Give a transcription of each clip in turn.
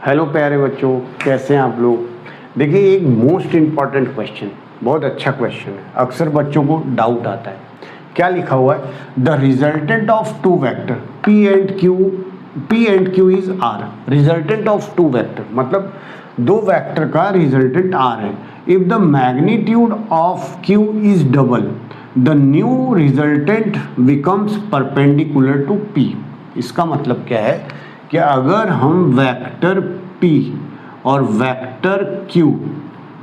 Hello प्यारे बच्चों, कैसे हैं आप लोग। देखिए, एक मोस्ट इम्पॉर्टेंट क्वेश्चन, बहुत अच्छा क्वेश्चन है। अक्सर बच्चों को डाउट आता है। क्या लिखा हुआ है? The resultant of two vector P and Q is R. Resultant of two vector मतलब दो वेक्टर का रिजल्टेंट आर है। If the magnitude of Q is double the new resultant becomes perpendicular to P. इसका मतलब क्या है कि अगर हम वेक्टर P और vector Q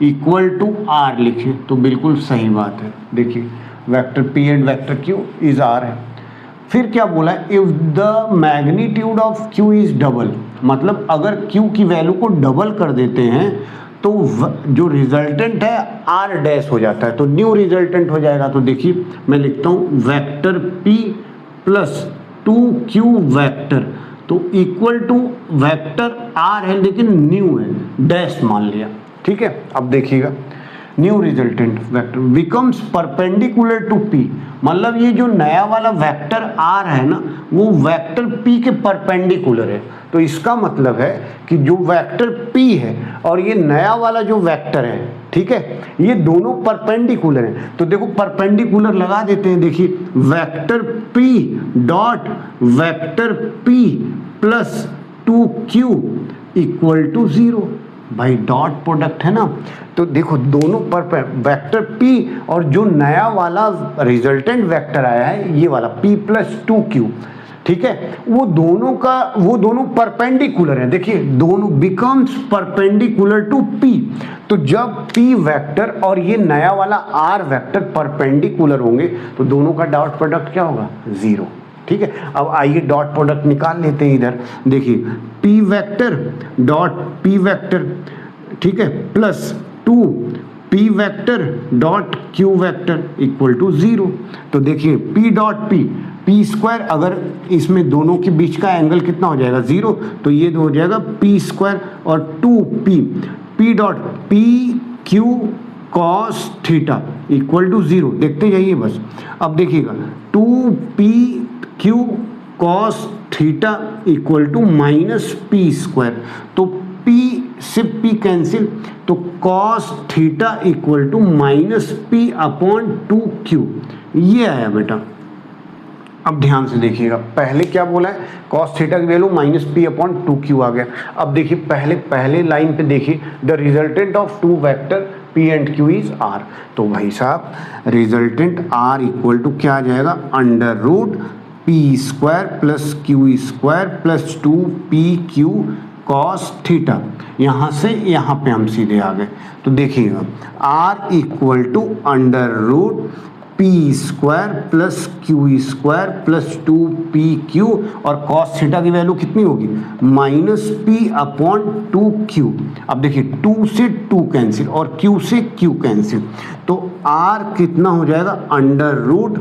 equal to R लिखें तो बिल्कुल सही बात है। देखिए, vector P and vector Q is R है। फिर क्या बोला? If the magnitude of Q is double, मतलब अगर Q की वैल्यू को डबल कर देते हैं तो जो रिजल्टेंट है R डैश हो जाता है, तो न्यू रिजल्टेंट हो जाएगा। तो देखिए, मैं लिखता हूँ vector P plus 2Q vector, तो इक्वल टू वेक्टर R है लेकिन न्यू है, डैश मान लिया। ठीक है, अब देखिएगा, new resultant vector becomes perpendicular to P, मतलब ये जो नया वाला वेक्टर R है ना, वो वेक्टर P के परपेंडिकुलर है। तो इसका मतलब है कि जो वेक्टर P है और ये नया वाला जो वेक्टर है, ठीक है, ये दोनों परपेंडिकुलर हैं। तो देखो, परपेंडिकुलर लगा देते हैं। देखिए, vector P dot vector P plus 2Q equal to 0। भाई डॉट प्रोडक्ट है ना, तो देखो दोनों पर वेक्टर P और जो नया वाला रिजल्टेंट वेक्टर आया है ये वाला P प्लस 2Q, ठीक है, वो दोनों परपेंडिकुलर है। देखिए, दोनों बिकम्स परपेंडिकुलर टू P। तो जब P वेक्टर और ये नया वाला R वेक्टर परपेंडिकुलर होंगे तो दोनों का डॉट प्रोडक्ट क्या होगा? 0। ठीक है, अब आइए डॉट प्रोडक्ट निकाल लेते हैं। इधर देखिए, P vector dot P vector, ठीक है, plus 2P vector dot Q vector equal to 0। तो देखिए, P डॉट P स्क्वायर, अगर इसमें दोनों के बीच का एंगल कितना हो जाएगा? 0, तो ये हो जाएगा P स्क्वायर और 2P dot P Q cos theta equal to 0। देखते जाइए बस। अब देखिएगा, 2P Q cos theta equal to minus P square, तो P से P कैंसिल, तो cos theta equal to minus P upon 2Q, ये आया बेटा। अब ध्यान से देखिएगा, पहले क्या बोला है? कॉस थीटा की value minus P upon 2Q आ गया। अब देखिए, पहले लाइन पे देखिए, the resultant of two vector P and Q is R। तो भाई साहब, रिजल्टेंट R इक्वल टू क्या आ जाएगा? Under root P square plus Q square plus 2PQ cos theta. यहाँ से यहाँ पे हम सीधे आ गए। तो देखिएगा, R equal to under root P square plus Q square plus 2PQ, और कॉस थीटा की वैल्यू कितनी होगी? Minus P upon 2Q। अब देखिए, 2 से 2 कैंसिल और Q से Q कैंसिल, तो R कितना हो जाएगा? Under root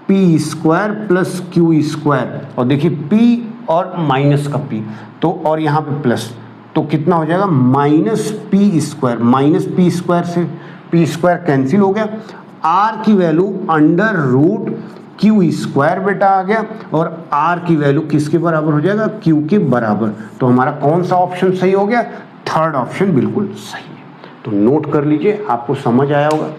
P square plus Q square, और देखिए P और माइनस का P, तो और यहाँ पे प्लस, तो कितना हो जाएगा? Minus P square, minus P square से P स्क्वायर कैंसिल हो गया। R की value under root Q square बेटा आ गया, और R की वैल्यू किसके बराबर हो जाएगा? Q के बराबर। तो हमारा कौन सा ऑप्शन सही हो गया? थर्ड ऑप्शन बिल्कुल सही है। तो नोट कर लीजिए, आपको समझ आया होगा।